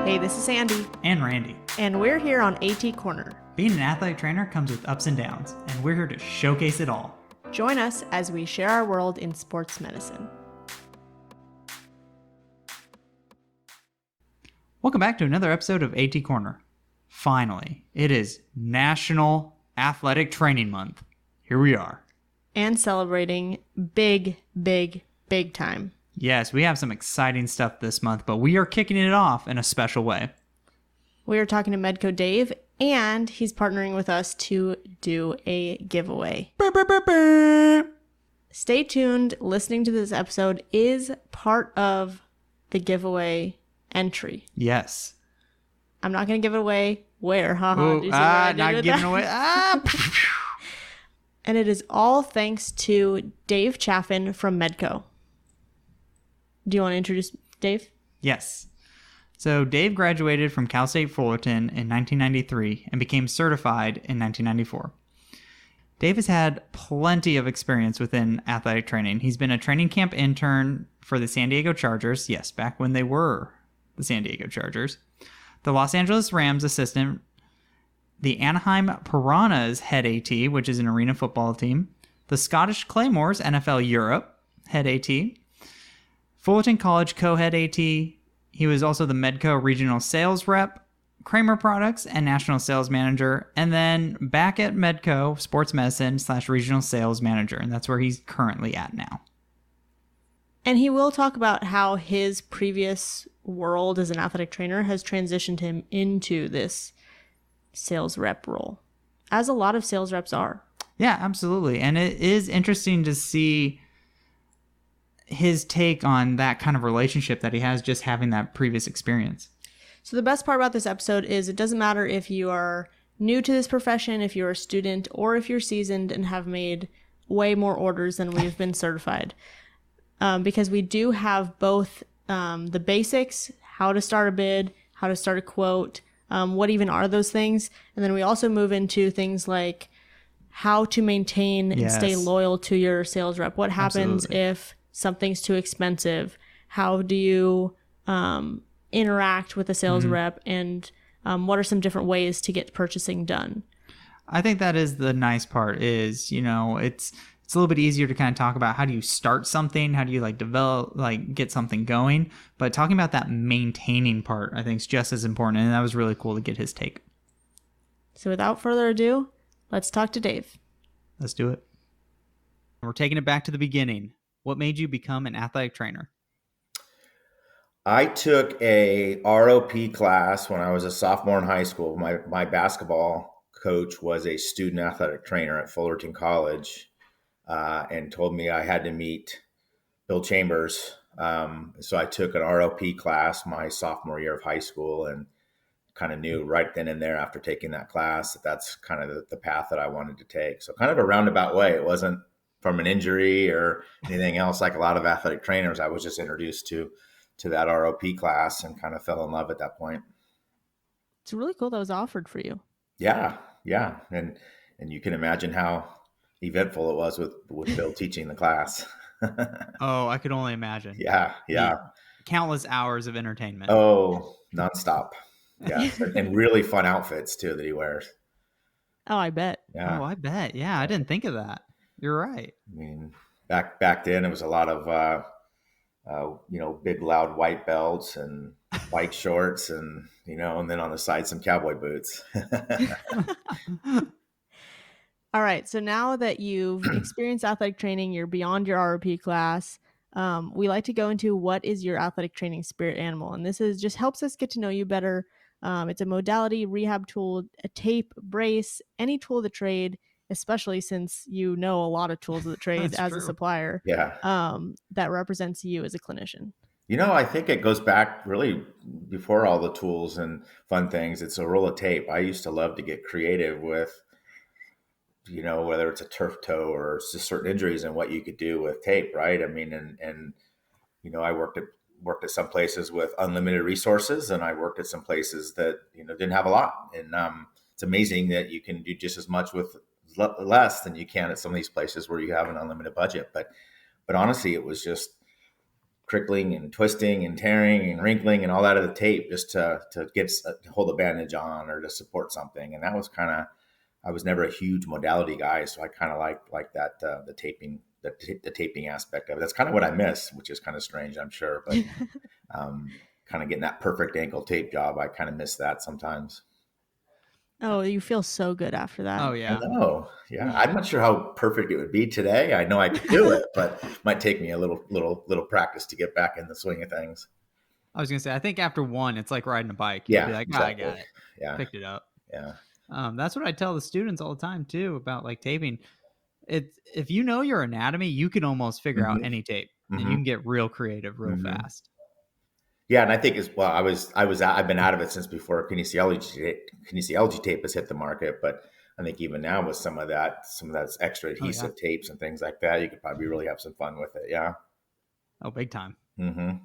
Hey, this is Sandy. And Randy. And we're here on AT Corner. Being an athletic trainer comes with ups and downs, and we're here to showcase it all. Join us as we share our world in sports medicine. Welcome back to another episode of AT Corner. Finally, it is National Athletic Training Month. Here we are. And celebrating big time. Yes, we have some exciting stuff this month, but we are kicking it off in a special way. We are talking to Medco Dave, and he's partnering with us to do a giveaway. Stay tuned. Listening to this episode is part of the giveaway entry. Yes. I'm not going to give it away. Where? Not giving away. And it is all thanks to Dave Chaffin from Medco. Do you want to introduce Dave? Yes. So Dave graduated from Cal State Fullerton in 1993 and became certified in 1994. Dave has had plenty of experience within athletic training. He's been a training camp intern for the San Diego Chargers, yes, back when they were the San Diego Chargers, the Los Angeles Rams assistant, the Anaheim Piranhas head AT, which is an arena football team, the Scottish Claymores NFL Europe head AT, Fullerton College co-head AT. He was also the Medco regional sales rep, Kramer Products, and national sales manager, and then back at Medco, sports medicine / regional sales manager, and that's where he's currently at now. And he will talk about how his previous world as an athletic trainer has transitioned him into this sales rep role, as a lot of sales reps are. Yeah, absolutely. And it is interesting to see his take on that kind of relationship that he has just having that previous experience. So the best part about this episode is it doesn't matter if you are new to this profession, if you're a student, or if you're seasoned and have made way more orders than we've been certified. Because we do have both the basics, how to start a bid, how to start a quote, what even are those things, and then we also move into things like how to maintain and stay loyal to your sales rep. What happens if something's too expensive? How do you interact with a sales rep, and what are some different ways to get purchasing done? I think that is the nice part is, it's a little bit easier to kind of talk about how do you start something, how do you develop, get something going. But talking about that maintaining part, I think is just as important. And that was really cool to get his take. So without further ado, let's talk to Dave. Let's do it. We're taking it back to the beginning. What made you become an athletic trainer? I took a ROP class when I was a sophomore in high school. My basketball coach was a student athletic trainer at Fullerton College. And told me I had to meet Bill Chambers. So I took an ROP class my sophomore year of high school and kind of knew right then and there after taking that class that that's kind of the path that I wanted to take. So kind of a roundabout way. It wasn't from an injury or anything else like a lot of athletic trainers. I was just introduced to that ROP class and kind of fell in love at that point. It's really cool that was offered for you. Yeah. And you can imagine how eventful it was with Bill teaching the class. Oh, I could only imagine. Yeah. Countless hours of entertainment. Oh, nonstop. Yeah, and really fun outfits too that he wears. Oh, I bet. Yeah. Oh, I bet. Yeah, I didn't think of that. You're right. I mean, back then it was a lot of big loud white belts and white shorts and and then on the side some cowboy boots. All right. So now that you've experienced athletic training, you're beyond your ROP class. We like to go into what is your athletic training spirit animal. And this is just helps us get to know you better. It's a modality, rehab tool, a tape, brace, any tool of the trade, especially since you know a lot of tools of the trade as a supplier. Yeah. That represents you as a clinician. I think it goes back really before all the tools and fun things. It's a roll of tape. I used to love to get creative with whether it's a turf toe or just certain injuries and what you could do with tape, right? I mean, and I worked at some places with unlimited resources, and I worked at some places that didn't have a lot. And it's amazing that you can do just as much with less than you can at some of these places where you have an unlimited budget. But honestly, it was just crickling and twisting and tearing and wrinkling and all that of the tape just to hold a bandage on or to support something. And that was kind of, I was never a huge modality guy, so I kind of like that the taping aspect of it. That's kind of what I miss, which is kind of strange, I'm sure, but kind of getting that perfect ankle tape job, I kind of miss that sometimes. Oh, you feel so good after that. Oh I yeah. know. Yeah, I'm not sure how perfect it would be today. I know I could do it, but it might take me a little practice to get back in the swing of things. I was gonna say, I think after one, it's like riding a bike. Yeah, You'll be like, exactly. I got it. Yeah, Picked it up. yeah. That's what I tell the students all the time too about like taping. It's if you know your anatomy, you can almost figure out any tape, and you can get real creative real fast. Yeah, and I think as well, I've been out of it since before kinesiology tape has hit the market, but I think even now with some of that's extra adhesive tapes and things like that, you could probably really have some fun with it. Yeah. Oh, big time. Mm-hmm.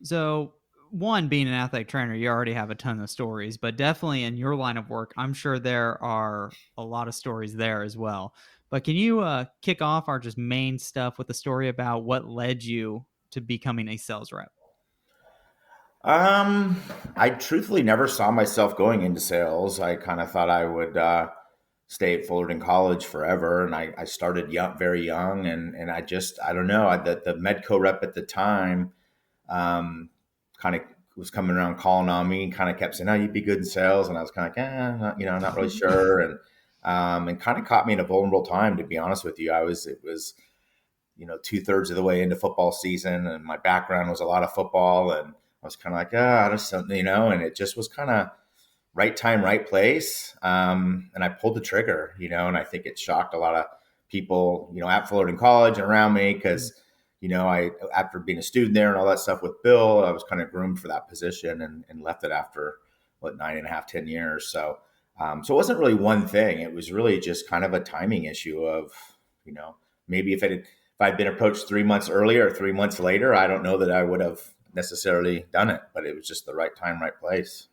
So, one, being an athletic trainer, you already have a ton of stories, but definitely in your line of work, I'm sure there are a lot of stories there as well. But can you kick off our just main stuff with a story about what led you to becoming a sales rep? I truthfully never saw myself going into sales. I kind of thought I would stay at Fullerton College forever, and I started very young, and I don't know. The Medco rep at the time kind of was coming around calling on me and kind of kept saying, "Oh, you'd be good in sales," and I was kind of like, not really sure, and kind of caught me in a vulnerable time, to be honest with you. It was 2/3 of the way into football season, and my background was a lot of football, and I was kind of like, I just don't, and it just was kind of right time, right place. And I pulled the trigger, and I think it shocked a lot of people, at Fullerton College and around me, because, after being a student there and all that stuff with Bill, I was kind of groomed for that position and left it after 9.5, 10 years. So it wasn't really one thing. It was really just kind of a timing issue of, maybe if I'd been approached 3 months earlier or 3 months later, I don't know that I would have necessarily done it, but it was just the right time, right place.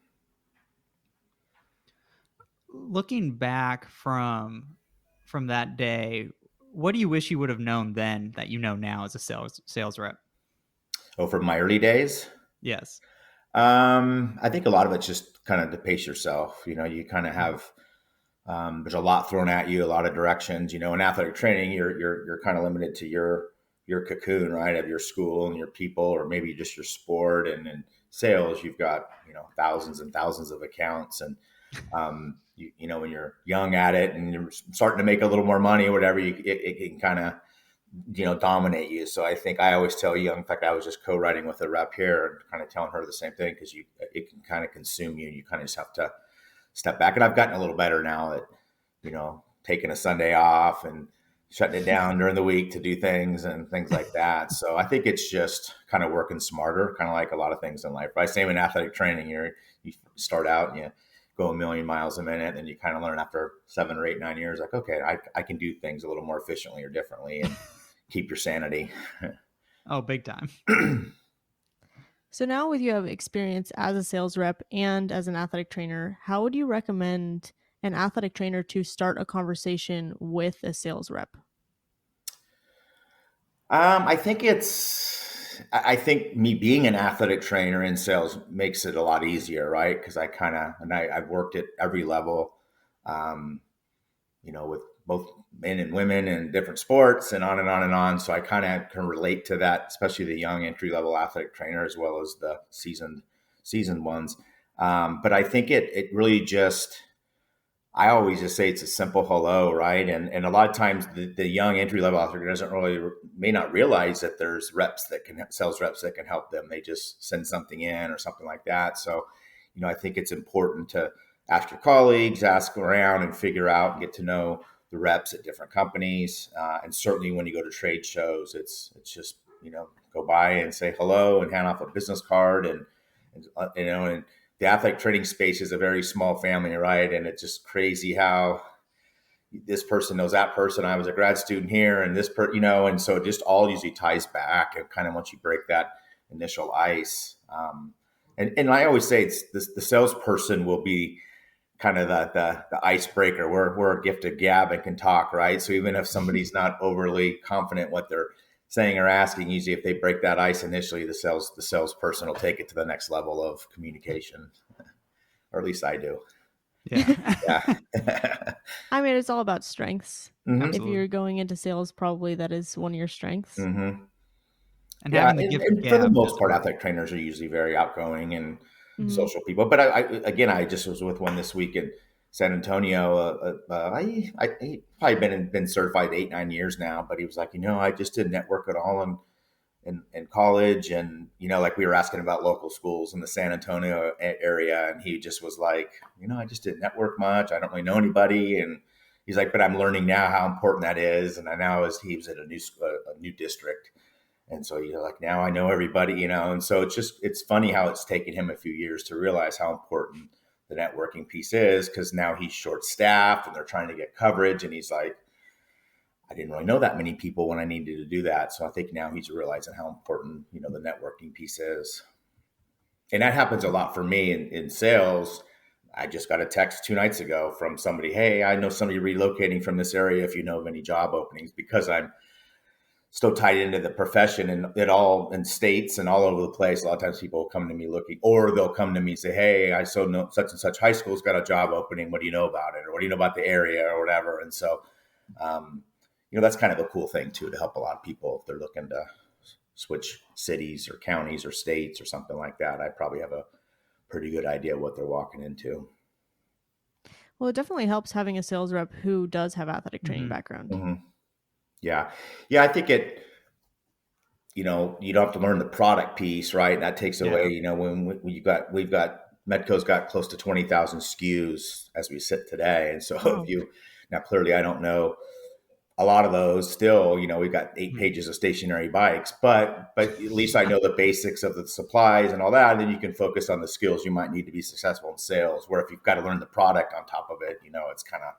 Looking back from that day, what do you wish you would have known then that you know now as a sales rep? Oh, from my early days? Yes. I think a lot of it's just kind of to pace yourself. You kind of have there's a lot thrown at you, a lot of directions. In athletic training, you're kind of limited to your cocoon, right, of your school and your people, or maybe just your sport. And in sales, you've got thousands and thousands of accounts, and when you're young at it and you're starting to make a little more money or whatever, it can kind of dominate you. So I think I always tell young. In fact, I was just co-writing with a rep here and kind of telling her the same thing, because it can kind of consume you. You kind of just have to step back. And I've gotten a little better now at taking a Sunday off and shutting it down during the week to do things and things like that. So I think it's just kind of working smarter, kind of like a lot of things in life. Right? Same in athletic training. You start out and you go a million miles a minute, and you kind of learn after 7 or 8, 9 years, like, okay, I can do things a little more efficiently or differently and keep your sanity. Oh, big time. So now with you have experience as a sales rep and as an athletic trainer, how would you recommend an athletic trainer to start a conversation with a sales rep? I think me being an athletic trainer in sales makes it a lot easier, right? Because I've worked at every level, with both men and women and different sports and on and on and on. So I kind of can relate to that, especially the young entry level athletic trainer as well as the seasoned ones. But I think it really just, I always just say it's a simple hello, right? And a lot of times the young entry level athlete may not realize that there's sales reps that can help them. They just send something in or something like that. So, I think it's important to ask your colleagues, ask around, and figure out and get to know the reps at different companies. And certainly when you go to trade shows, it's just go by and say hello and hand off a business card, and the athletic training space is a very small family, right? And it's just crazy how this person knows that person. I was a grad student here, and this and so it just all usually ties back. And kind of once you break that initial ice, and I always say it's the salesperson will be kind of the icebreaker. We're a gift of gab and can talk, right? So even if somebody's not overly confident what they're saying or asking, usually if they break that ice initially, the salesperson will take it to the next level of communication, or at least I do. Yeah. Yeah. I mean, it's all about strengths. Mm-hmm. If Absolutely. you're going into sales, probably that is one of your strengths. Mm-hmm. And Yeah, having the gift of and for the gab most as part, well. athletic trainers are usually very outgoing and Mhm. social people. But I just was with one this week in San Antonio. He probably been certified 8-9 years now, but he was like, I just didn't network at all in college, and like we were asking about local schools in the San Antonio area, and he just was like, I just didn't network much. I don't really know anybody, and he's like, but I'm learning now how important that is, and I now as he was at a new district. And so you're like, now I know everybody, and so it's funny how it's taken him a few years to realize how important the networking piece is, because now he's short staffed and they're trying to get coverage. And he's like, I didn't really know that many people when I needed to do that. So I think now he's realizing how important, the networking piece is. And that happens a lot for me in sales. I just got a text 2 nights ago from somebody, hey, I know somebody relocating from this area if you know of any job openings, because I'm so tied into the profession and it all in states and all over the place. A lot of times people will come to me looking, or they'll come to me and say, hey, I so know such and such high school's got a job opening. What do you know about it? Or what do you know about the area or whatever? And so, um, that's kind of a cool thing too, to help a lot of people if they're looking to switch cities or counties or states or something like that. I probably have a pretty good idea what they're walking into. Well, it definitely helps having a sales rep who does have athletic training background. Mm-hmm. Yeah. Yeah. I think you don't have to learn the product piece, right? That takes away, when we've got Medco's got close to 20,000 SKUs as we sit today. And so Wow. now clearly I don't know a lot of those still, we've got 8 pages of stationary bikes, but at least I know the basics of the supplies and all that. And then you can focus on the skills you might need to be successful in sales, where if you've got to learn the product on top of it, it's kind of,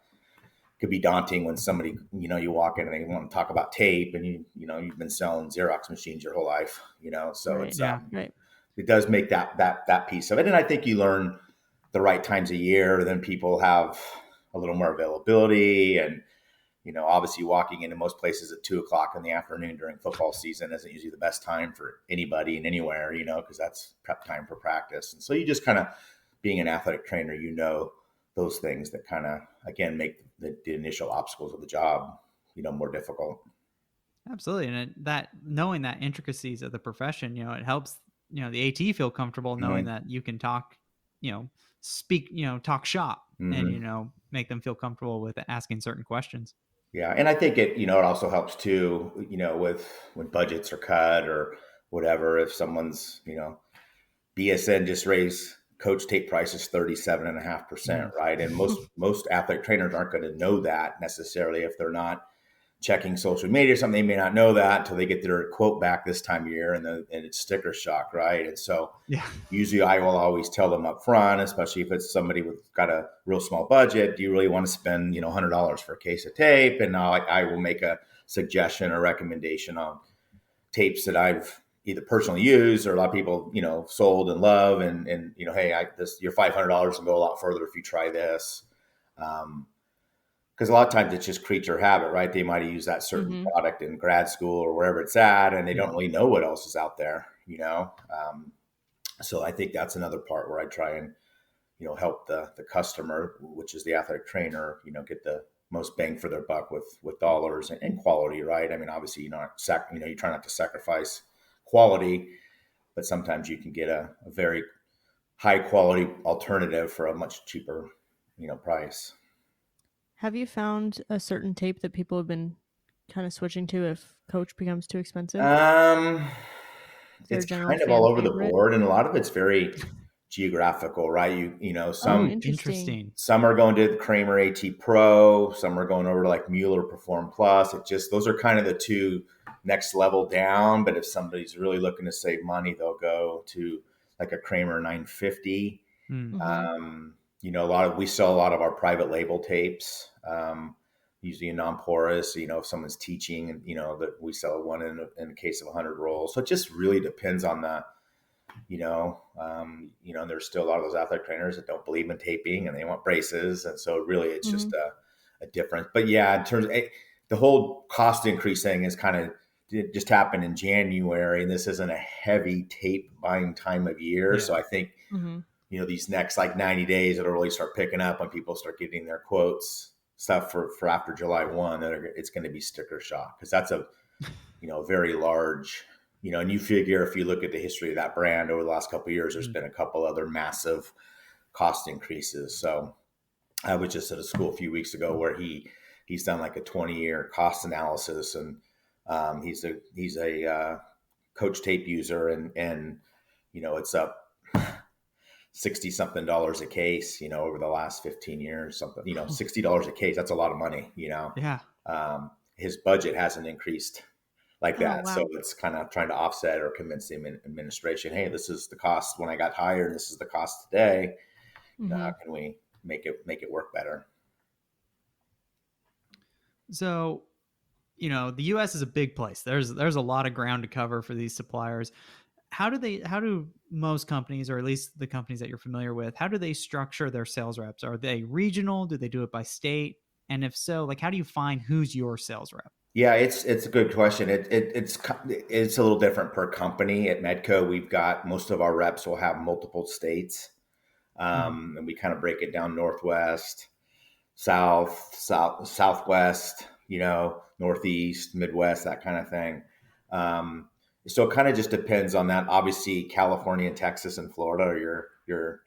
could be daunting when somebody, you walk in and they want to talk about tape, and you've been selling Xerox machines your whole life, so Right. it's, Right. it does make that piece of it. And I think you learn the right times of year, then people have a little more availability. And, obviously walking into most places at 2 o'clock in the afternoon during football season isn't usually the best time for anybody and anywhere, because that's prep time for practice. And so you just kind of, being an athletic trainer, those things that kind of, again, make the initial obstacles of the job, more difficult. Absolutely. And that knowing that intricacies of the profession, it helps, the AT feel comfortable knowing that you can talk, speak, talk shop and, make them feel comfortable with asking certain questions. Yeah. And I think it also helps too, with when budgets are cut or whatever, if someone's, BSN just raised coach tape prices 37.5%, right? And most athletic trainers aren't going to know that necessarily if they're not checking social media or something. They may not know that until they get their quote back this time of year, and it's sticker shock, right? And so usually I will always tell them up front, especially if it's somebody with got a real small budget, do you really want to spend $100 for a case of tape? And I will make a suggestion or recommendation on tapes that I've either personally used or a lot of people sold and love, and hey, your $500 will go a lot further if you try this. Because a lot of times it's just creature habit, right? They might have used that certain product in grad school or wherever it's at, and they don't really know what else is out there, So I think that's another part where I try and, help the customer, which is the athletic trainer, get the most bang for their buck with dollars and quality, right? I mean, obviously, you try not to sacrifice quality, but sometimes you can get a very high quality alternative for a much cheaper, price. Have you found a certain tape that people have been kind of switching to if coach becomes too expensive? It's General kind of all fan over the favorite? board, and a lot of it's very geographical, right? Oh, Interesting. Some are going to the Kramer AT Pro, some are going over to like Mueller Perform Plus. Those are kind of the two next level down. But if somebody's really looking to save money, they'll go to like a Kramer 950. We sell a lot of our private label tapes, usually non-porous. If someone's teaching, and that we sell one in a case of 100 rolls. So it just really depends on the, there's still a lot of those athletic trainers that don't believe in taping and they want braces, and so really it's just a difference. But yeah, in terms of the whole cost increase thing is kind of it just happened in January, and this isn't a heavy tape buying time of year. Yeah. So I think, Mm-hmm. these next like 90 days, it'll really start picking up when people start getting their quotes stuff for after July 1, that it's going to be sticker shock. Cause that's a, very large, and you figure if you look at the history of that brand over the last couple of years, there's been a couple other massive cost increases. So I was just at a school a few weeks ago where he's done like a 20-year cost analysis, and he's a coach tape user, and it's up 60 something dollars a case, over the last 15 years, something, $60 a case. That's a lot of money, Yeah. His budget hasn't increased like Oh, that. wow. So it's kind of trying to offset or convince the administration, hey, this is the cost when I got hired. This is the cost today. Mm-hmm. Can we make it work better? So, the US is a big place. There's a lot of ground to cover for these suppliers. How do most companies, or at least the companies that you're familiar with, how do they structure their sales reps? Are they regional? Do they do it by state? And if so, like, how do you find who's your sales rep? Yeah, it's a good question. It's a little different per company. At Medco, we've got most of our reps will have multiple states, and we kind of break it down: Northwest, Southwest, Northeast, Midwest, that kind of thing. So it kind of just depends on that. Obviously, California and Texas and Florida are your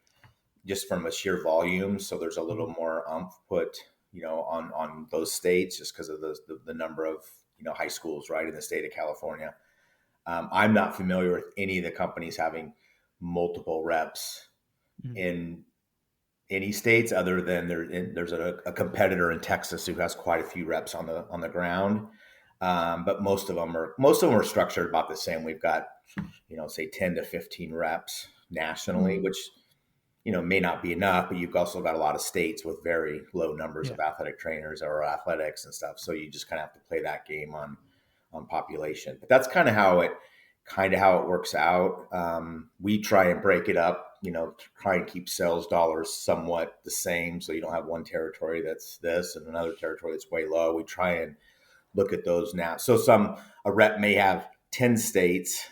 just from a sheer volume. So there's a little more put, on those states just because of the number of, high schools, right, in the state of California. I'm not familiar with any of the companies having multiple reps in any states other than there's a competitor in Texas who has quite a few reps on the ground. But most of them are structured about the same. We've got, say 10 to 15 reps nationally, Mm-hmm. which, may not be enough, but you've also got a lot of states with very low numbers Yeah. of athletic trainers or athletics and stuff. So you just kind of have to play that game on population. But that's kind of how it works out. We try and break it up, try and keep sales dollars somewhat the same. So you don't have one territory that's this and another territory that's way low. We try and look at those now. So a rep may have 10 states,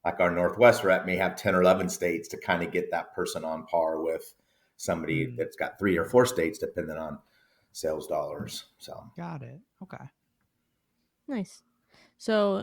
like our Northwest rep may have 10 or 11 states, to kind of get that person on par with somebody that's got 3 or 4 states, depending on sales dollars. So Got it. Okay. Nice. So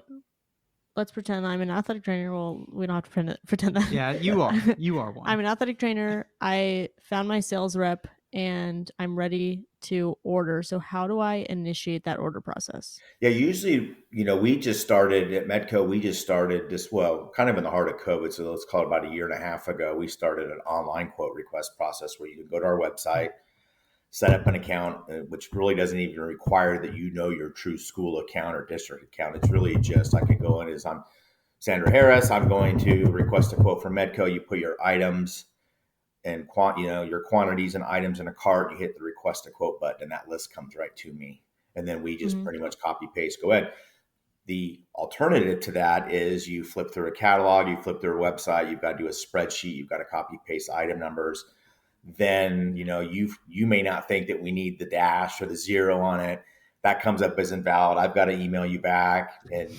let's pretend I'm an athletic trainer. Well, we don't have to pretend that. Yeah, you are. You are one. I'm an athletic trainer. I found my sales rep and I'm ready to order. So how do I initiate that order process? yeah, usually, we just started at Medco. We just started this, well, kind of in the heart of COVID. So let's call it about a year and a half ago. We started an online quote request process where you can go to our website, set up an account, which really doesn't even require that your true school account or district account. It's really just, I can go in as I'm Sandra Harris. I'm going to request a quote from Medco. You put your items and your quantities and items in a cart. You hit the request a quote button, and that list comes right to me. And then we just pretty much copy paste, go ahead. The alternative to that is you flip through a catalog, you flip through a website, you've got to do a spreadsheet, you've got to copy paste item numbers. Then you may not think that we need the dash or the zero on it. That comes up as invalid. I've got to email you back, and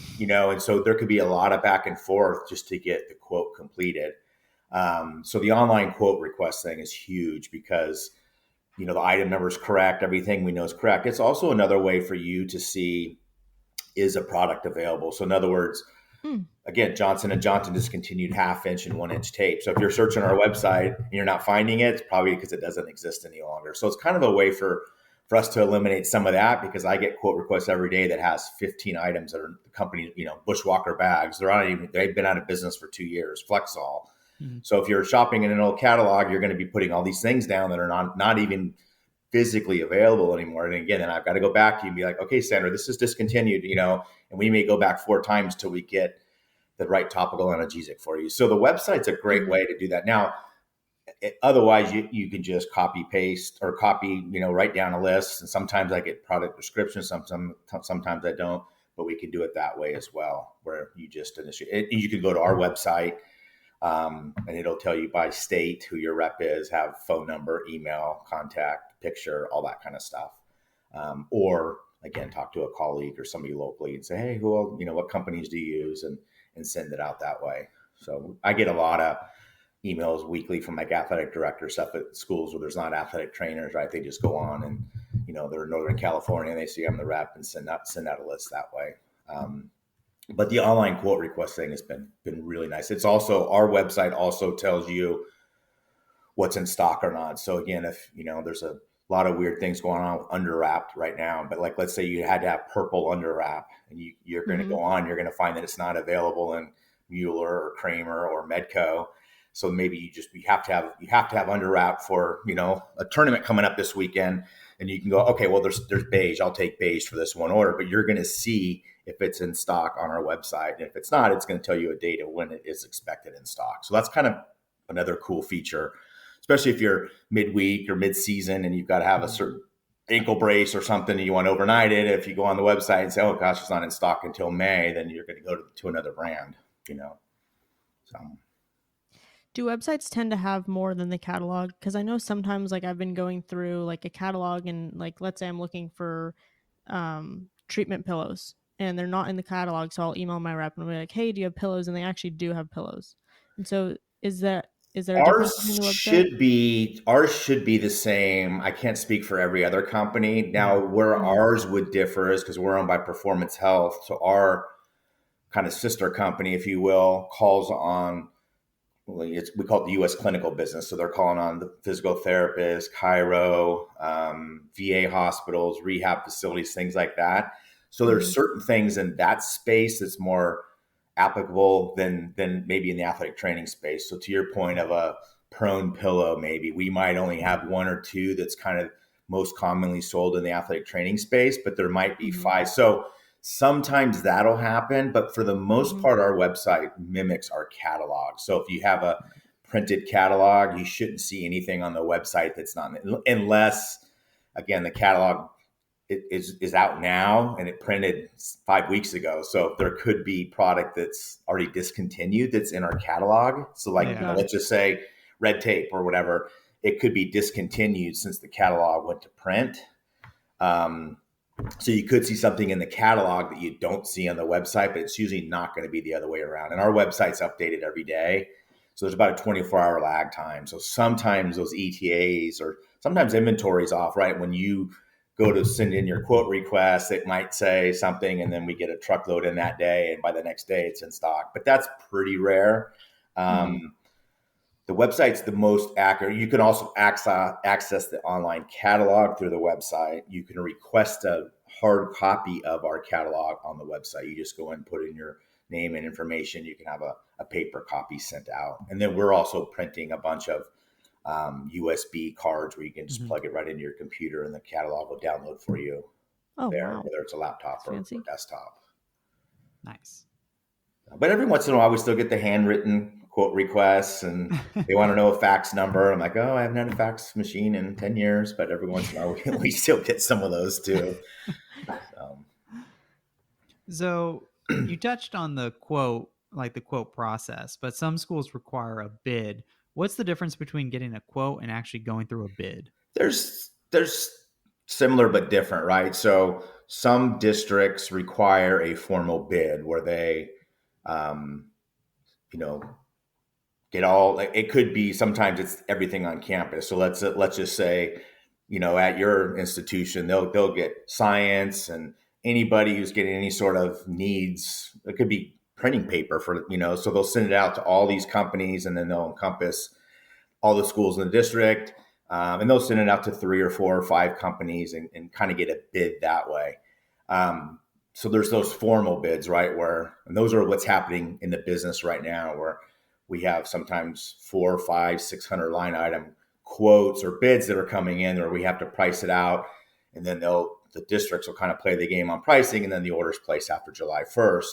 so there could be a lot of back and forth just to get the quote completed. So the online quote request thing is huge because the item number is correct, everything we know is correct. It's also another way for you to see, is a product available. So in other words, again, Johnson & Johnson discontinued 1/2 inch and 1 inch tape. So if you're searching our website and you're not finding it, it's probably because it doesn't exist any longer. So it's kind of a way for us to eliminate some of that, because I get quote requests every day that has 15 items that are the company, Bushwalker bags. They've been out of business for 2 years, Flexall. So if you're shopping in an old catalog, you're going to be putting all these things down that are not even physically available anymore. And again, then I've got to go back to you and be like, okay, Sandra, this is discontinued, and we may go back 4 times till we get the right topical analgesic for you. So the website's a great way to do that. Now, otherwise you can just copy paste or write down a list. And sometimes I get product descriptions. Sometimes I don't, but we can do it that way as well, where you just initiate. You can go to our website, and it'll tell you by state who your rep is, have phone number, email, contact, picture, all that kind of stuff. Or again, talk to a colleague or somebody locally and say, hey, who, what companies do you use, and send it out that way. So I get a lot of emails weekly from like athletic director stuff at schools where there's not athletic trainers, right? They just go on and, they're in Northern California and they see I'm the rep and send out a list that way. But the online quote request thing has been really nice. It's also, our website also tells you what's in stock or not. So again, if, there's a lot of weird things going on with under wrapped right now, but like, let's say you had to have purple under wrap and you're going to go on, you're going to find that it's not available in Mueller or Kramer or Medco. So maybe you have to have under wrap for, a tournament coming up this weekend, and you can go, okay, well, there's beige. I'll take beige for this one order, but you're going to see if it's in stock on our website. And if it's not, it's going to tell you a date of when it is expected in stock. So that's kind of another cool feature, especially if you're midweek or mid-season and you've got to have a certain ankle brace or something and you want to overnight it. If you go on the website and say, oh gosh, it's not in stock until May, then you're going to go to another brand, So. Do websites tend to have more than the catalog? Because I know sometimes, like, I've been going through like a catalog and, like, let's say I'm looking for treatment pillows and they're not in the catalog, so I'll email my rep and I'll be like, hey, do you have pillows? And they actually do have pillows. And so is there a difference between the website? Ours should be the same. I can't speak for every other company. Now, where ours would differ is because we're owned by Performance Health. So our kind of sister company, if you will, calls on, we call it the U.S. clinical business. So they're calling on the physical therapists, chiro, VA hospitals, rehab facilities, things like that. So there's certain things in that space that's more applicable than maybe in the athletic training space. So to your point of a prone pillow, maybe we might only have one or two that's kind of most commonly sold in the athletic training space, but there might be 5. So sometimes that'll happen, but for the most part, our website mimics our catalog. So if you have a printed catalog, you shouldn't see anything on the website that's not, unless, again, the catalog is out now and it printed 5 weeks ago. So there could be product that's already discontinued that's in our catalog. So like, let's just say red tape or whatever, it could be discontinued since the catalog went to print. So you could see something in the catalog that you don't see on the website, but it's usually not going to be the other way around. And our website's updated every day. So there's about a 24-hour lag time. So sometimes those ETAs or sometimes inventory's off, right? When you go to send in your quote request, it might say something and then we get a truckload in that day. And by the next day it's in stock, but that's pretty rare. The website's the most accurate. You can also access the online catalog through the website. You can request a hard copy of our catalog on the website. You just go and put in your name and information. You can have a paper copy sent out. And then we're also printing a bunch of USB cards where you can just plug it right into your computer and the catalog will download for you whether it's a laptop or desktop. Nice. But every once in a while, we still get the handwritten quote requests and they want to know a fax number. I'm like, oh, I haven't had a fax machine in 10 years, but every once in a while we still get some of those too. So you touched on the quote process, but some schools require a bid. What's the difference between getting a quote and actually going through a bid? There's similar but different, right? So some districts require a formal bid where they, get all, it could be, sometimes it's everything on campus. So let's just say, at your institution, they'll get science and anybody who's getting any sort of needs. It could be printing paper for, so they'll send it out to all these companies and then they'll encompass all the schools in the district. And they'll send it out to 3 or 4 or 5 companies and kind of get a bid that way. So there's those formal bids, right? And those are what's happening in the business right now, where we have sometimes 400, 500, 600 line item quotes or bids that are coming in where we have to price it out. And then the districts will kind of play the game on pricing and then the orders placed after July 1st.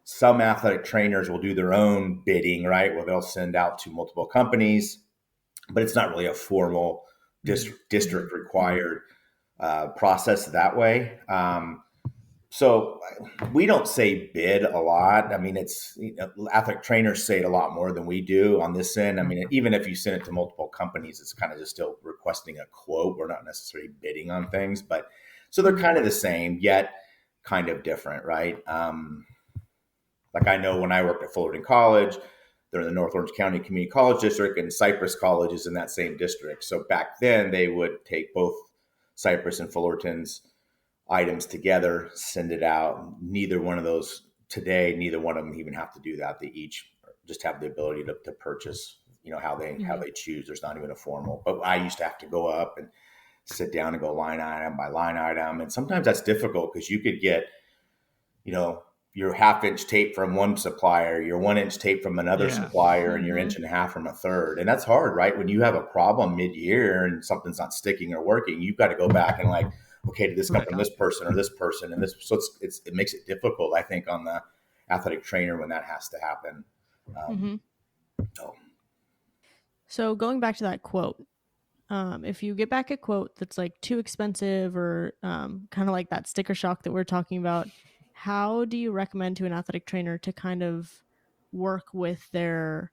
Some athletic trainers will do their own bidding, right? Where they'll send out to multiple companies, but it's not really a formal district required process that way. So we don't say bid a lot. I mean, it's athletic trainers say it a lot more than we do on this end. I mean, even if you send it to multiple companies, it's kind of just still requesting a quote. We're not necessarily bidding on things, but So they're kind of the same, yet kind of different, right? Like I know when I worked at Fullerton College, they're in the North Orange County Community College District, and Cypress College is in that same district. So back then they would take both Cypress and Fullerton's items together, send it out. Neither one of those today, neither one of them even have to do that. They each just have the ability to purchase, how they choose. There's not even a formal, but I used to have to go up and sit down and go line item by line item. And sometimes that's difficult because you could get, your 1/2-inch tape from one supplier, your 1-inch tape from another supplier, and your 1.5 inch from a third. And that's hard, right? When you have a problem mid-year and something's not sticking or working, you've got to go back and like, okay, did this come from this person or this person? And this, so it makes it difficult, I think, on the athletic trainer when that has to happen. So going back to that quote, if you get back a quote that's like too expensive or kind of like that sticker shock that we're talking about, how do you recommend to an athletic trainer to kind of work with their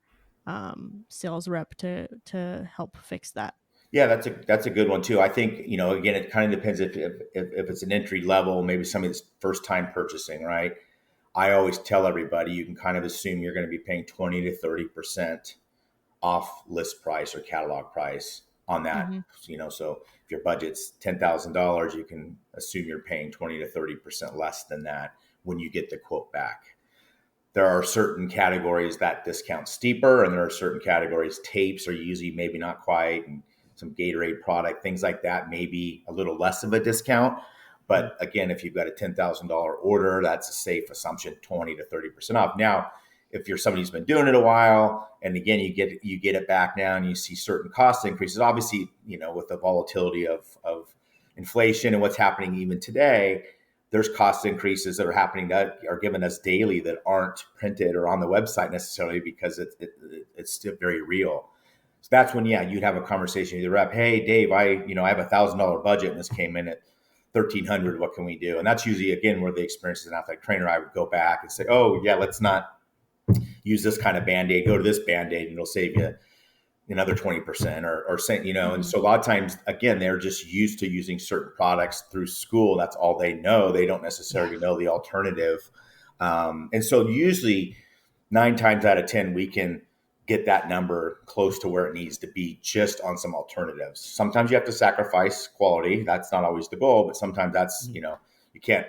sales rep to help fix that? Yeah, that's a good one too. I think, again, it kind of depends if it's an entry level, maybe somebody that's first time purchasing, right? I always tell everybody you can kind of assume you're going to be paying 20 to 30% off list price or catalog price on that. So if your budget's $10,000, you can assume you're paying 20 to 30% less than that when you get the quote back. There are certain categories that discount steeper, and there are certain categories, tapes are usually maybe not quite, and some Gatorade product, things like that, maybe a little less of a discount. But again, if you've got a $10,000 order, that's a safe assumption, 20 to 30% off. Now, if you're somebody who's been doing it a while, and again, you get it back now and you see certain cost increases, obviously, with the volatility of inflation and what's happening even today, there's cost increases that are happening that are given us daily that aren't printed or on the website necessarily because it's still very real. So that's when, you'd have a conversation with the rep. Hey, Dave, I have $1,000 budget and this came in at $1,300. What can we do? And that's usually, again, where the experience as an athletic trainer, I would go back and say, oh yeah, let's not use this kind of Band-Aid, go to this Band-Aid and it'll save you another 20% or say, and so a lot of times, again, they're just used to using certain products through school. That's all they know. They don't necessarily know the alternative. And so usually 9 times out of 10, we can get that number close to where it needs to be just on some alternatives. Sometimes you have to sacrifice quality. That's not always the goal, but sometimes that's, you can't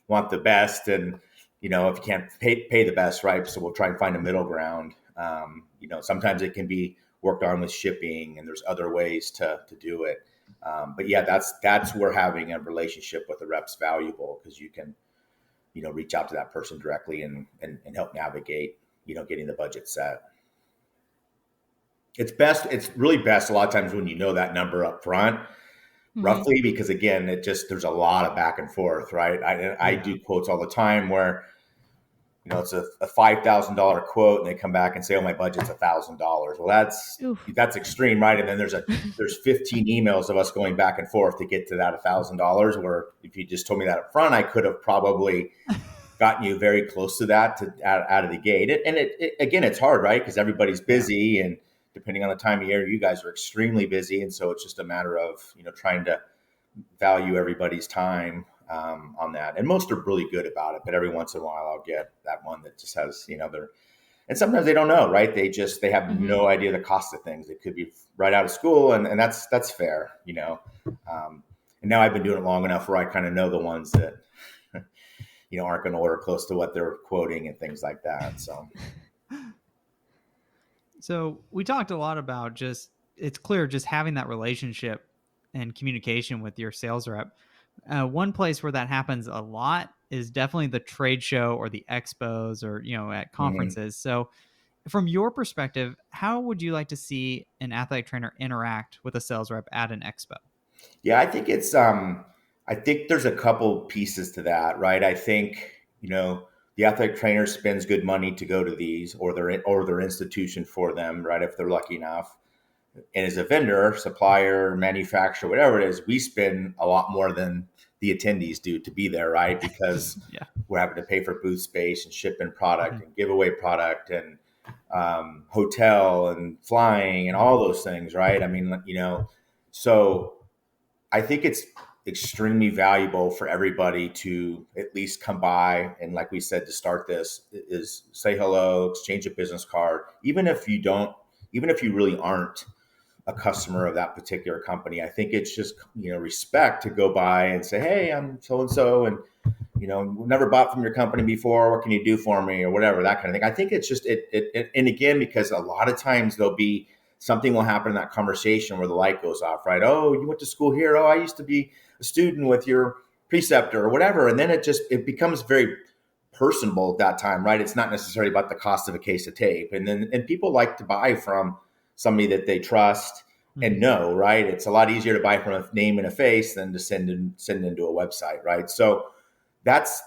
want the best. And, if you can't pay the best, right? So we'll try and find a middle ground. Sometimes it can be worked on with shipping and there's other ways to do it. But yeah, that's where having a relationship with the rep's valuable because you can, reach out to that person directly and help navigate, getting the budget set. It's really best a lot of times when you know that number up front, roughly, because again, there's a lot of back and forth, right? I do quotes all the time where, it's a $5,000 quote and they come back and say, oh, my budget's $1,000. Well, that's extreme, right? And then there's 15 emails of us going back and forth to get to that $1,000, where if you just told me that up front, I could have probably gotten you very close to that out of the gate. And again, it's hard, right? Because everybody's busy and depending on the time of year, you guys are extremely busy. And so it's just a matter of, trying to value everybody's time on that. And most are really good about it, but every once in a while I'll get that one that just has, and sometimes they don't know, right? They have no idea the cost of things. It could be right out of school and that's fair, and now I've been doing it long enough where I kind of know the ones that, aren't going to order close to what they're quoting and things like that. So we talked a lot about it's clear just having that relationship and communication with your sales rep. One place where that happens a lot is definitely the trade show or the expos or, at conferences. So from your perspective, how would you like to see an athletic trainer interact with a sales rep at an expo? Yeah, I think I think there's a couple pieces to that, right? I think, the athletic trainer spends good money to go to these or their institution for them, right? If they're lucky enough. And as a vendor, supplier, manufacturer, whatever it is, we spend a lot more than the attendees do to be there, right? Because we're having to pay for booth space and shipping product and giveaway product and hotel and flying and all those things, right? I mean, so I think it's extremely valuable for everybody to at least come by. And like we said, to start this is say hello, exchange a business card, even if you really aren't a customer of that particular company. I think it's just, respect to go by and say, hey, I'm so and so, and never bought from your company before. What can you do for me, or whatever, that kind of thing. I think it's just and again, because a lot of times there'll be something will happen in that conversation where the light goes off, right? Oh, you went to school here. Oh, I used to be a student with your preceptor or whatever. And then it becomes very personable at that time, right? It's not necessarily about the cost of a case of tape. And people like to buy from somebody that they trust and know, right? It's a lot easier to buy from a name and a face than to send into a website, right? So that's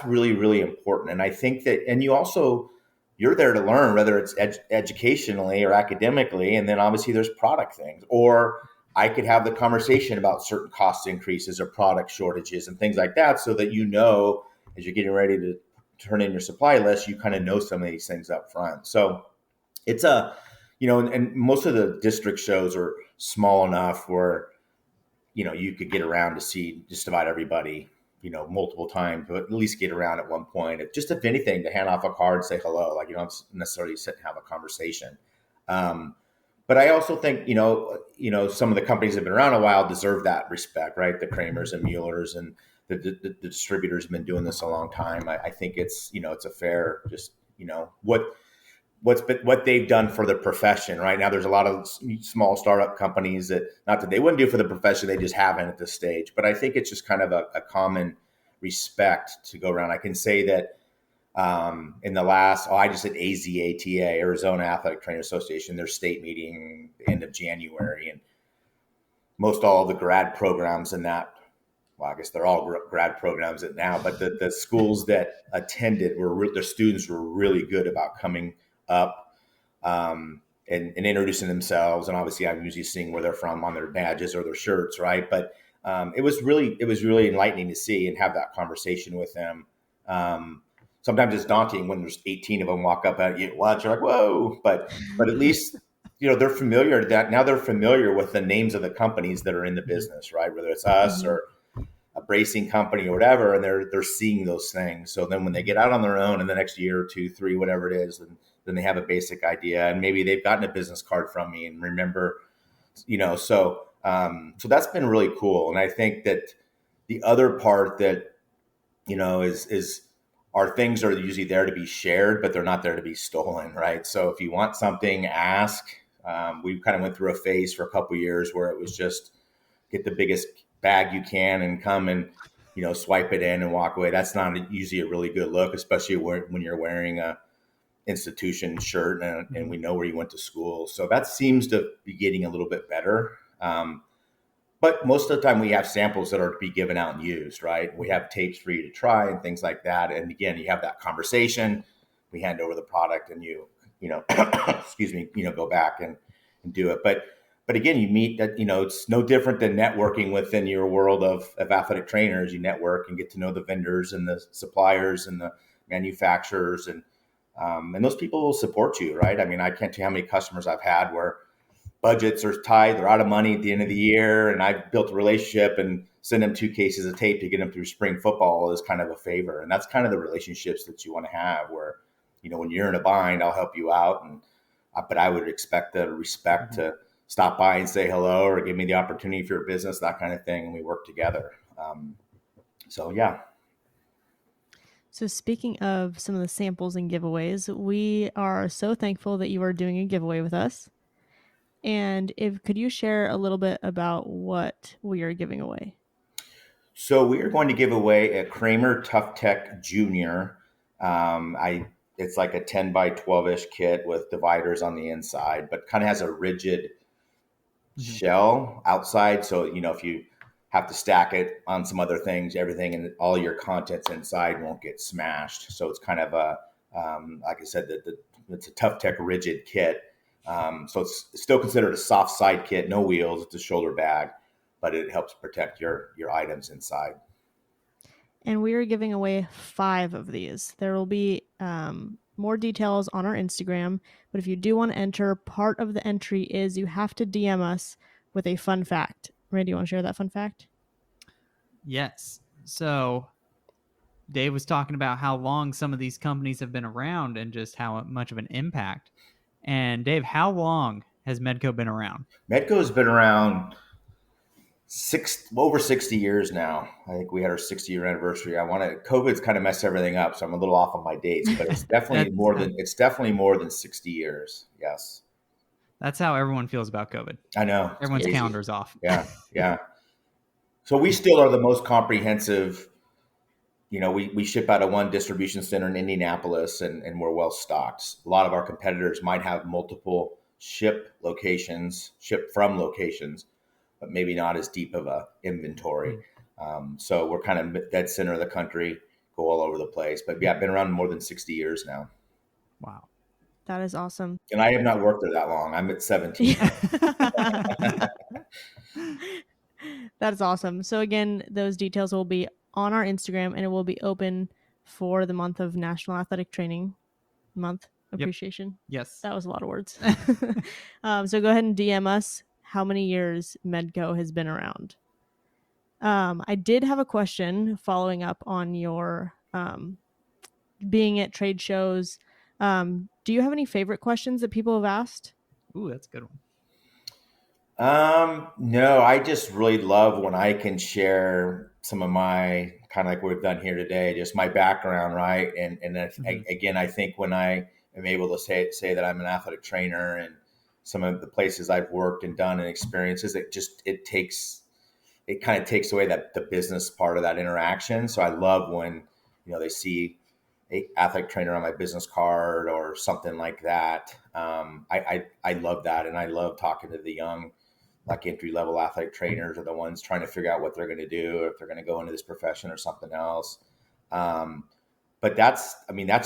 really, really important. And I think that, and you're there to learn, whether it's educationally or academically. And then obviously there's product things, or I could have the conversation about certain cost increases or product shortages and things like that, so that, as you're getting ready to turn in your supply list, you kind of know some of these things up front. So it's and most of the district shows are small enough where, you could get around to see just about everybody, multiple times, but at least get around at one point. If anything, to hand off a card, say hello, like you don't necessarily sit and have a conversation. But I also think, some of the companies that have been around a while deserve that respect, right? The Kramers and Muellers and the distributors have been doing this a long time. I think it's a fair, just, what they've done for the profession. Right now, there's a lot of small startup companies that, not that they wouldn't do for the profession, they just haven't at this stage. But I think it's just kind of a common respect to go around. I can say that in the last, I just said AZATA, Arizona Athletic Trainer Association, their state meeting end of January, and most all of the grad programs in that. Well, I guess they're all grad programs now, but the schools that attended the students were really good about coming up and introducing themselves. And obviously I'm usually seeing where they're from on their badges or their shirts, right? But it was really enlightening to see and have that conversation with them. Sometimes it's daunting when there's 18 of them walk up at you at lunch. You're like, whoa, but at least they're familiar they're familiar with the names of the companies that are in the business, right? Whether it's us or a bracing company or whatever, and they're seeing those things. So then when they get out on their own in the next year or 2, 3, whatever it is, then they have a basic idea, and maybe they've gotten a business card from me and remember, so that's been really cool. And I think that the other part that, is our things are usually there to be shared, but they're not there to be stolen, right? So if you want something, ask. We kind of went through a phase for a couple of years where it was just get the biggest bag you can and come and swipe it in and walk away. That's not usually a really good look, especially when you're wearing a institution shirt and we know where you went to school. So that seems to be getting a little bit better. But most of the time we have samples that are to be given out and used, right? We have tapes for you to try and things like that. And again, you have that conversation, we hand over the product, and excuse me, go back and do it. But again, you meet that, it's no different than networking within your world of athletic trainers. You network and get to know the vendors and the suppliers and the manufacturers, and those people will support you, right? I mean, I can't tell you how many customers I've had where budgets are tight, they're out of money at the end of the year, and I've built a relationship and send them 2 cases of tape to get them through spring football as kind of a favor. And that's kind of the relationships that you want to have where, when you're in a bind, I'll help you out. But I would expect the respect to stop by and say hello or give me the opportunity for your business, that kind of thing. And we work together. So, yeah. So speaking of some of the samples and giveaways, we are so thankful that you are doing a giveaway with us. And could you share a little bit about what we are giving away? So we are going to give away a Kramer Tough Tech Junior. It's like a 10 by 12-ish kit with dividers on the inside, but kind of has a rigid shell outside. So, if you have to stack it on some other things, everything and all your contents inside won't get smashed. So it's kind of like I said, it's a Tough Tech rigid kit. So it's still considered a soft side kit, no wheels. It's a shoulder bag, but it helps protect your items inside. And we are giving away 5 of these. There will be more details on our Instagram, but if you do want to enter, part of the entry is you have to DM us with a fun fact. Ray, do you want to share that fun fact? Yes. So Dave was talking about how long some of these companies have been around and just how much of an impact. And Dave, how long has Medco been around? Medco has been around over 60 years now. I think we had our 60-year anniversary. COVID's kind of messed everything up, so I'm a little off on my dates, but it's definitely That's more than 60 years. Yes. that's how everyone feels about COVID. I know. It's Everyone's crazy. calendar's off. Yeah. Yeah. So we still are the most comprehensive. We ship out of one distribution center in Indianapolis, and we're well stocked. A lot of our competitors might have multiple ship from locations, but maybe not as deep of a inventory. So we're kind of dead center of the country, go all over the place. But yeah, I've been around more than 60 years now. Wow. That is awesome. And I have not worked there that long. I'm at 17. That is awesome. So again, those details will be on our Instagram, and it will be open for the month of National Athletic Training Month Appreciation. Yes. That was a lot of words. So go ahead and DM us how many years Medco has been around. I did have a question following up on your being at trade shows. Do you have any favorite questions that people have asked? Ooh, that's a good one. No, I just really love when I can share some of my kind of like we've done here today, just my background, right? And then again, I think when I am able to say that I'm an athletic trainer and some of the places I've worked and done and experiences, it kind of takes away the business part of that interaction. So I love when they see a athletic trainer on my business card or something like that. I love that, and I love talking to the young, like entry level athletic trainers, or the ones trying to figure out what they're going to do, or if they're going to go into this profession or something else. But that's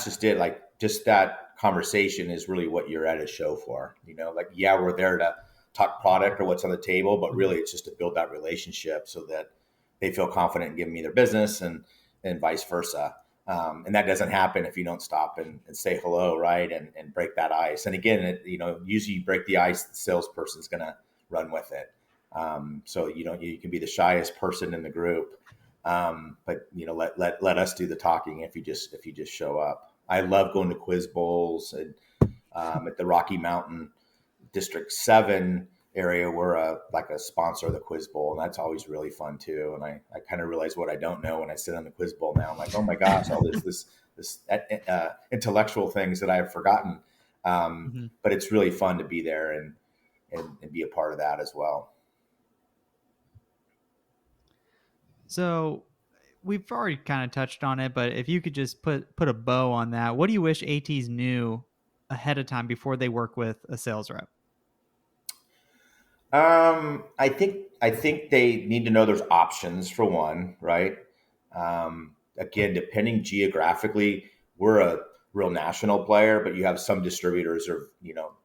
just it. Like, just that conversation is really what you're at a show for. Like, yeah, we're there to talk product or what's on the table, but really it's just to build that relationship so that they feel confident in giving me their business, and vice versa. And that doesn't happen if you don't stop and say hello, right? And break that ice. And again, usually you break the ice, the salesperson's going to run with it. So you can be the shyest person in the group, but let us do the talking if you just show up. I love going to quiz bowls, and at the Rocky Mountain District 7 area, we're a sponsor of the quiz bowl, and that's always really fun too. And I kind of realize what I don't know when I sit on the quiz bowl now. I'm like, oh my gosh, all this intellectual things that I've forgotten. But it's really fun to be there and be a part of that as well. So we've already kind of touched on it, but if you could just put a bow on that, what do you wish ATs knew ahead of time before they work with a sales rep? I think they need to know there's options for one, right? Again, depending geographically, we're a real national player, but you have some distributors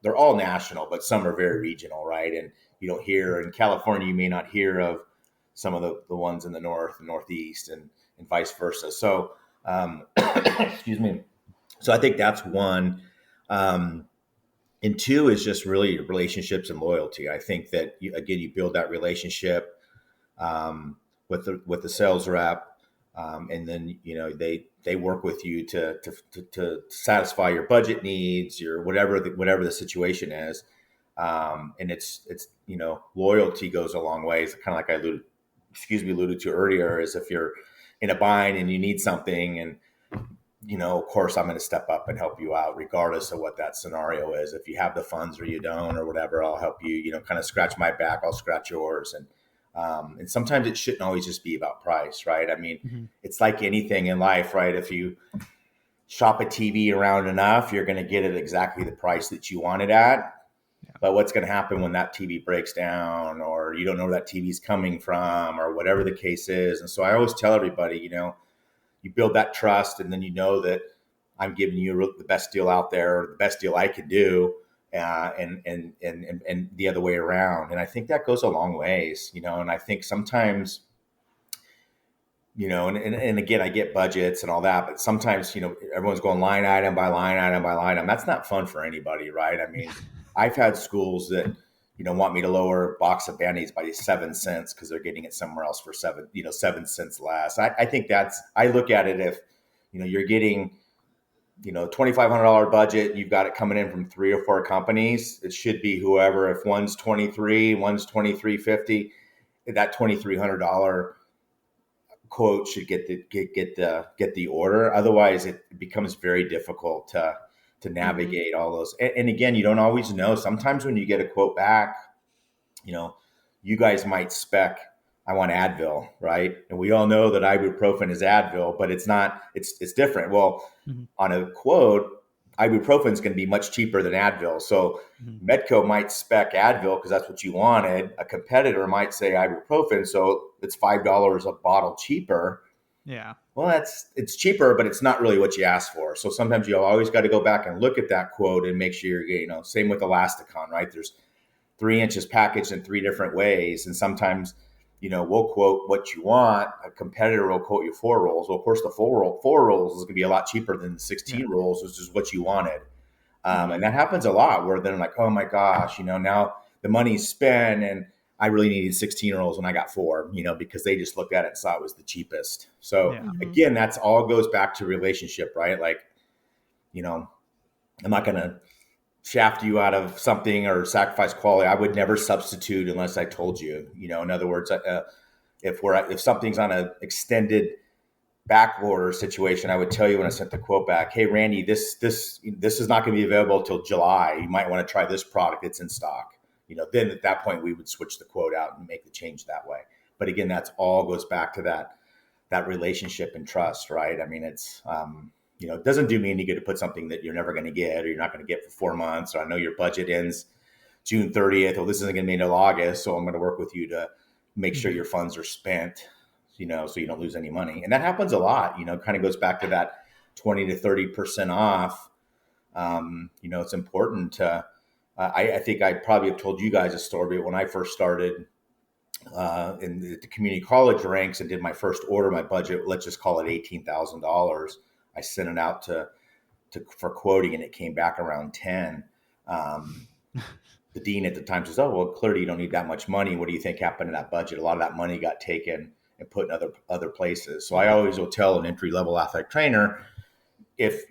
they're all national, but some are very regional, right? And you don't hear in California, you may not hear of some of the ones in the north and northeast, and vice versa. So, excuse me. So I think that's one. And two is just really relationships and loyalty. I think that you build that relationship with the sales rep, and then they work with you to satisfy your budget needs, your whatever the situation is, and it's loyalty goes a long way. It's kind of like I alluded to earlier, is if you're in a bind and you need something, and of course, I'm going to step up and help you out regardless of what that scenario is. If you have the funds or you don't or whatever, I'll help you, kind of scratch my back, I'll scratch yours. And sometimes it shouldn't always just be about price, right? I mean, It's like anything in life, right? If you shop a TV around enough, you're going to get it exactly the price that you want it at. Yeah. But what's going to happen when that TV breaks down, or you don't know where that TV is coming from, or whatever the case is? And so I always tell everybody, you build that trust, and then that I'm giving you the best deal out there, or the best deal I can do, and the other way around. And I think that goes a long ways, and I think sometimes, and again, I get budgets and all that, but sometimes, everyone's going line item by line item by line item. That's not fun for anybody, right? I mean, I've had schools that, want me to lower a box of Band-Aids by 7 cents because they're getting it somewhere else for 7 cents less. I think I look at it if, you're getting, $2,500 budget, you've got it coming in from 3 or 4 companies. It should be whoever, if one's 23, one's 23.50, that $2,300 quote should get the order. Otherwise it becomes very difficult to navigate all those. And again, you don't always know. Sometimes when you get a quote back, you guys might spec, I want Advil, right? And we all know that ibuprofen is Advil, but it's not, it's different. Well, on a quote, ibuprofen is going to be much cheaper than Advil. So Medco might spec Advil because that's what you wanted. A competitor might say ibuprofen, so it's $5 a bottle cheaper. Yeah. Well, it's cheaper, but it's not really what you asked for. So sometimes you always got to go back and look at that quote and make sure you're, same with Elasticon, right? There's 3 inches packaged in 3 different ways. And sometimes, we'll quote what you want. A competitor will quote you 4 rolls. Well, of course, the 4 rolls is going to be a lot cheaper than the 16 rolls, which is what you wanted. And that happens a lot where they're like, oh my gosh, now the money's spent and I really needed 16 rolls when I got 4, because they just looked at it and saw it was the cheapest. So again, that's all goes back to relationship, right? Like, I'm not going to shaft you out of something or sacrifice quality. I would never substitute unless I told you. In other words, if something's on an extended back order situation, I would tell you when I sent the quote back, hey Randy, this is not going to be available till July. You might want to try this product. It's in stock. Then at that point we would switch the quote out and make the change that way. But again, that's all goes back to that relationship and trust, right? I mean, it's it doesn't do me any good to put something that you're never going to get or you're not going to get for 4 months. Or I know your budget ends June 30th. Well, this isn't going to be until August. So I'm going to work with you to make sure your funds are spent, so you don't lose any money. And that happens a lot, kind of goes back to that 20 to 30% off. It's important to, I think I probably have told you guys a story, but when I first started in the community college ranks and did my first order, my budget, let's just call it $18,000. I sent it out for quoting and it came back around 10. The dean at the time says, oh, well, clearly you don't need that much money. What do you think happened to that budget? A lot of that money got taken and put in other places. So I always will tell an entry-level athletic trainer, if,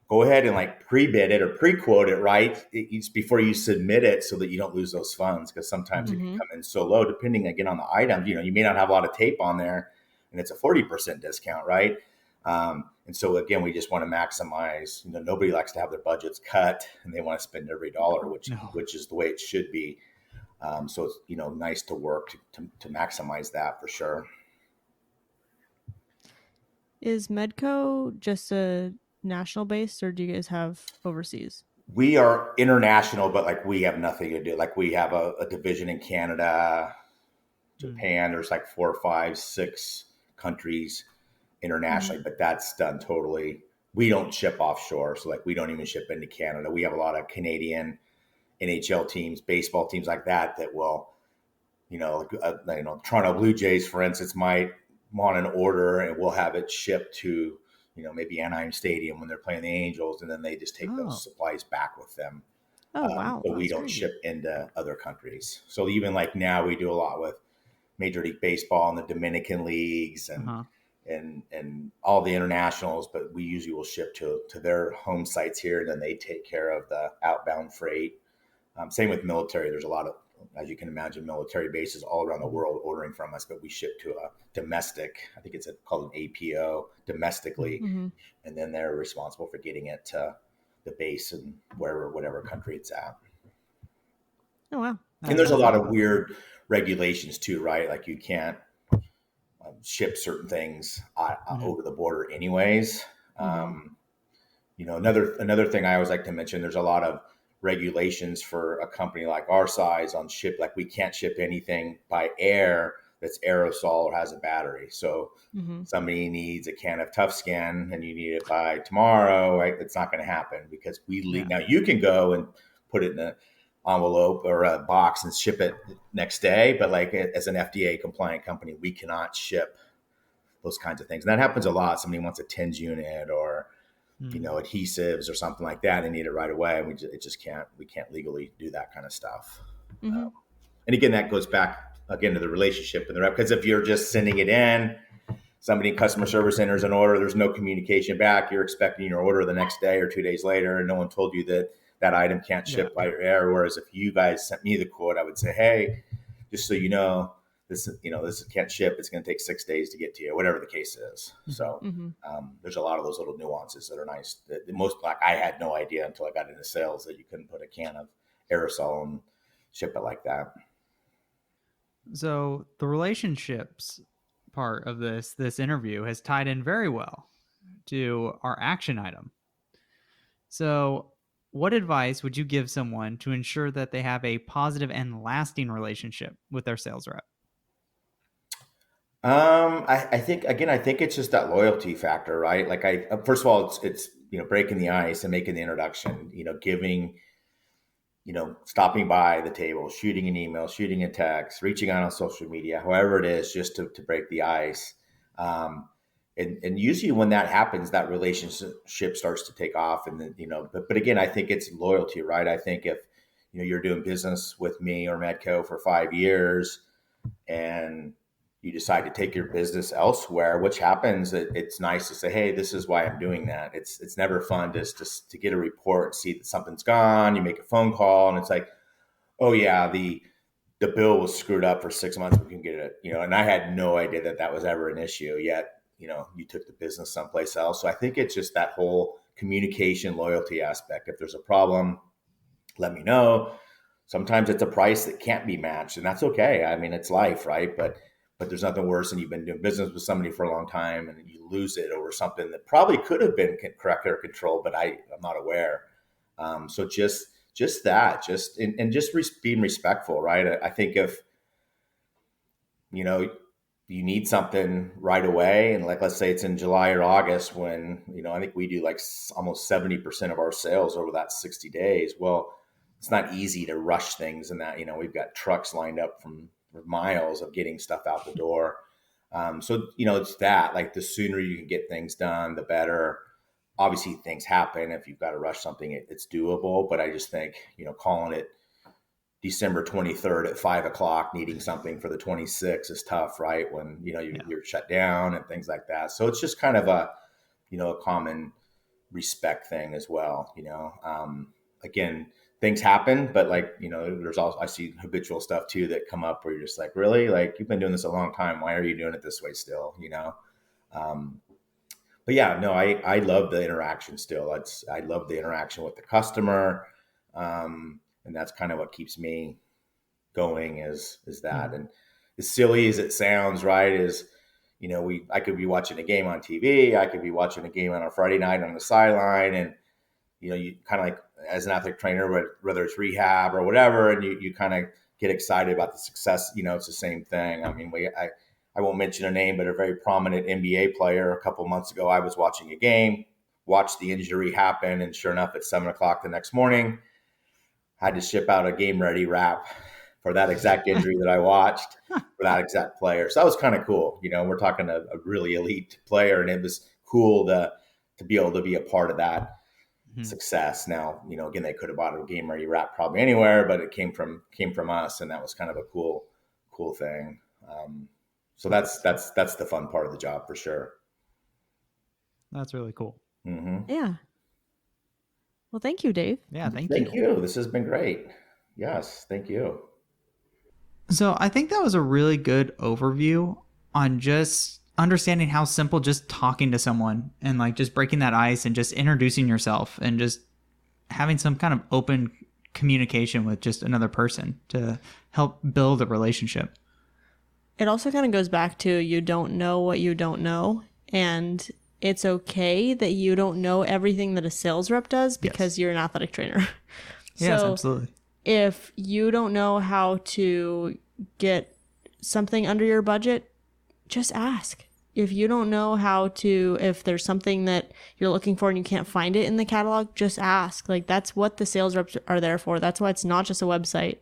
go ahead and like pre-bid it or pre-quote it, right? It's before you submit it so that you don't lose those funds. Because sometimes it can come in so low, depending again on the item, you may not have a lot of tape on there and it's a 40% discount, right? And so again, we just want to maximize, nobody likes to have their budgets cut and they want to spend every dollar, which is the way it should be. So it's, nice to work to maximize that for sure. Is Medco just a national base or do you guys have overseas? We are international, but like we have nothing to do. Like we have a division in Canada, Japan, there's like 4, 5, 6 countries internationally, but that's done totally. We don't ship offshore. So like we don't even ship into Canada. We have a lot of Canadian NHL teams, baseball teams like that will, Toronto Blue Jays, for instance, might want an order and we'll have it shipped to, maybe Anaheim Stadium when they're playing the Angels, and then they just take those supplies back with them. Oh, wow. So we don't ship into other countries. So even like now we do a lot with Major League Baseball and the Dominican leagues and all the internationals, but we usually will ship to their home sites here, and then they take care of the outbound freight. Same with military. There's a lot of, as you can imagine, military bases all around the world ordering from us, but we ship to a domestic, I think it's called an APO domestically. And then they're responsible for getting it to the base and whatever country it's at. Oh, wow. And there's a lot of weird regulations too, right? Like you can't ship certain things over the border anyways. Another thing I always like to mention, there's a lot of regulations for a company like our size on ship. Like we can't ship anything by air that's aerosol or has a battery. So somebody needs a can of Tough Skin and you need it by tomorrow, right? It's not going to happen because we leave. Now you can go and put it in an envelope or a box and ship it next day. But like as an FDA compliant company, we cannot ship those kinds of things. And that happens a lot. Somebody wants a TENS unit or adhesives or something like that. They need it right away. We can't legally do that kind of stuff. Mm-hmm. And again, that goes back again to the relationship and the rep. Because if you're just sending it in, somebody in customer service enters an order, there's no communication back. You're expecting your order the next day or 2 days later, and no one told you that that item can't ship by air. Whereas if you guys sent me the quote, I would say, hey, just so you know, this can't ship. It's going to take 6 days to get to you, whatever the case is. So there's a lot of those little nuances that are nice. That most, like, I had no idea until I got into sales that you couldn't put a can of aerosol and ship it like that. So the relationships part of this interview has tied in very well to our action item. So what advice would you give someone to ensure that they have a positive and lasting relationship with their sales rep? I think it's just that loyalty factor, right? Like first of all, it's breaking the ice and making the introduction, giving, stopping by the table, shooting an email, shooting a text, reaching out on social media, however it is, just to break the ice. And usually when that happens, that relationship starts to take off. And then, but again, I think it's loyalty, right? I think if, you're doing business with me or Medco for 5 years and you decide to take your business elsewhere, which happens, it's nice to say, hey, this is why I'm doing that. It's never fun just to get a report, see that something's gone. You make a phone call and it's like, oh yeah, the bill was screwed up for 6 months. We can get it, and I had no idea that was ever an issue yet. You took the business someplace else. So I think it's just that whole communication, loyalty aspect. If there's a problem, let me know. Sometimes it's a price that can't be matched, and that's okay. I mean, it's life, right? But there's nothing worse than you've been doing business with somebody for a long time and you lose it over something that probably could have been correct or controlled, but I'm not aware. So just that, being respectful, right? I think if, you need something right away, and like, let's say it's in July or August when, I think we do like almost 70% of our sales over that 60 days. Well, it's not easy to rush things, and that, we've got trucks lined up for miles of getting stuff out the door. So, it's that, like, the sooner you can get things done, the better. Obviously things happen. If you've got to rush something, it's doable. But I just think, calling it December 23rd at 5:00, needing something for the 26th is tough, right? When, you're shut down and things like that. So it's just kind of a common respect thing as well. Again, things happen, but like, there's also, I see habitual stuff too that come up where you're just like, really? Like, you've been doing this a long time. Why are you doing it this way still? But yeah, no, I love the interaction still. I love the interaction with the customer. And that's kind of what keeps me going is that. And as silly as it sounds, right, is, I could be watching a game on TV. I could be watching a game on a Friday night on the sideline. And, you kind of like, as an athletic trainer, whether it's rehab or whatever, and you kind of get excited about the success, it's the same thing. I mean, I won't mention a name, but a very prominent NBA player a couple months ago, I was watching a game, watched the injury happen. And sure enough, at 7:00 the next morning, I had to ship out a game ready wrap for that exact injury that I watched for that exact player. So that was kind of cool. We're talking a really elite player, and it was cool to be able to be a part of that success. Now, again, they could have bought a game ready wrap probably anywhere, but it came from us, and that was kind of a cool thing. So that's the fun part of the job for sure. That's really cool. Mm-hmm. Yeah. Well, thank you, Dave. Yeah, thank you. This has been great. Yes, thank you. So I think that was a really good overview on just understanding how simple just talking to someone and like just breaking that ice and just introducing yourself and just having some kind of open communication with just another person to help build a relationship. It also kind of goes back to you don't know what you don't know, and it's okay that you don't know everything that a sales rep does because you're an athletic trainer. Yes, absolutely. If you don't know how to get something under your budget, just ask. If you don't know if there's something that you're looking for and you can't find it in the catalog, just ask. Like, that's what the sales reps are there for. That's why it's not just a website.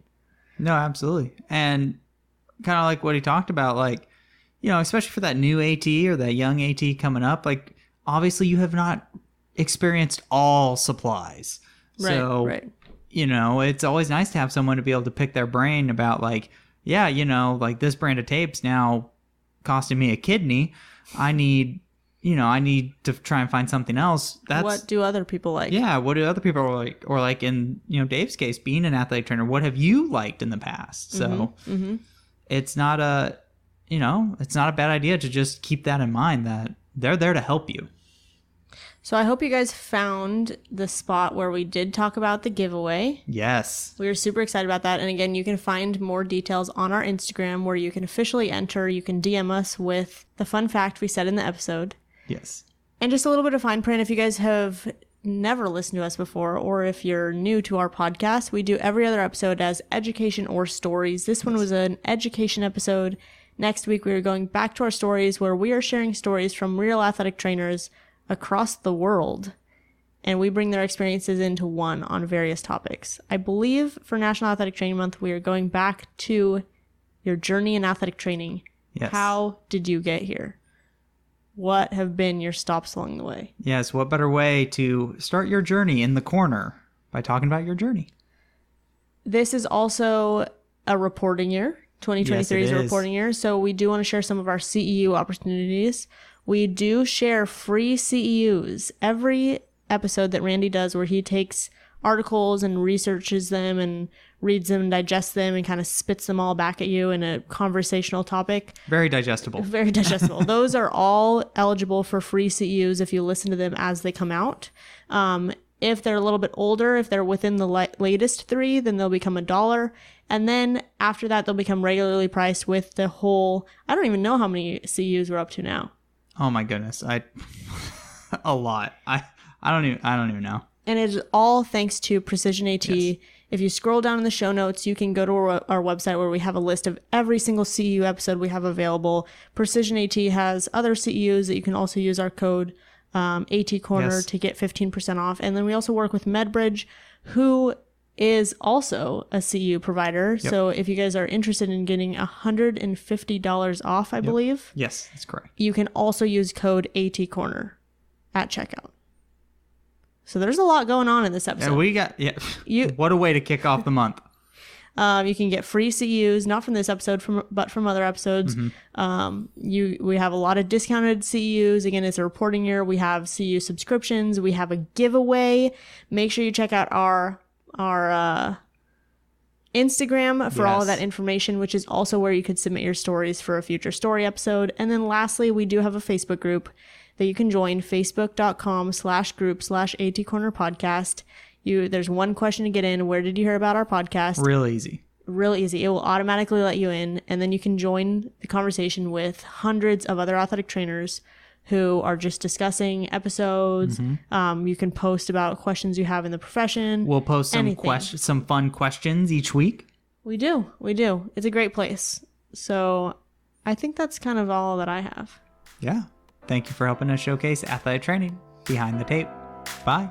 No, absolutely. And kind of like what he talked about, like, especially for that new AT or that young AT coming up, like, obviously you have not experienced all supplies. Right, so right. it's always nice to have someone to be able to pick their brain about like, yeah, like this brand of tape's now costing me a kidney. I need to try and find something else. What do other people like? Yeah, what do other people like? Or like in, Dave's case, being an athletic trainer, what have you liked in the past? So it's not it's not a bad idea to just keep that in mind, that they're there to help you. So I hope you guys found the spot where we did talk about the giveaway. Yes. We were super excited about that. And again, you can find more details on our Instagram where you can officially enter. You can DM us with the fun fact we said in the episode. Yes. And just a little bit of fine print. If you guys have never listened to us before, or if you're new to our podcast, we do every other episode as education or stories. This one was an education episode. Next week, we are going back to our stories where we are sharing stories from real athletic trainers across the world, and we bring their experiences into one on various topics. I believe for National Athletic Training Month, we are going back to your journey in athletic training. Yes. How did you get here? What have been your stops along the way? Yes, what better way to start your journey in the corner by talking about your journey? This is also a reporting year. 2023 is a reporting year, so we do want to share some of our CEU opportunities. We do share free CEUs every episode that Randy does, where he takes articles and researches them and reads them and digests them and kind of spits them all back at you in a conversational topic. Very digestible. Very digestible. Those are all eligible for free CEUs if you listen to them as they come out. If they're a little bit older, if they're within the latest 3, then they'll become $1. And then after that, they'll become regularly priced with the whole, I don't even know how many CEUs we're up to now. Oh my goodness. A lot. I don't even know. And it's all thanks to Precision AT. Yes. If you scroll down in the show notes, you can go to our website where we have a list of every single CEU episode we have available. Precision AT has other CEUs that you can also use our code AT Corner to get 15% off. And then we also work with MedBridge, who is also a CEU provider. Yep. So if you guys are interested in getting $150 off, I believe. Yes, that's correct. You can also use code AT Corner at checkout. So there's a lot going on in this episode. What a way to kick off the month. You can get free CEUs, not from this episode, but from other episodes. Mm-hmm. We have a lot of discounted CEUs. Again, it's a reporting year. We have CEU subscriptions. We have a giveaway. Make sure you check out our Instagram for all of that information, which is also where you could submit your stories for a future story episode. And then lastly, we do have a Facebook group that you can join, facebook.com/group/AT Corner Podcast. There's one question to get in. Where did you hear about our podcast? Real easy. Real easy. It will automatically let you in, and then you can join the conversation with hundreds of other athletic trainers who are just discussing episodes. Mm-hmm. You can post about questions you have in the profession. We'll post some fun questions each week. We do. It's a great place. So I think that's kind of all that I have. Yeah. Thank you for helping us showcase athletic training behind the tape. Bye.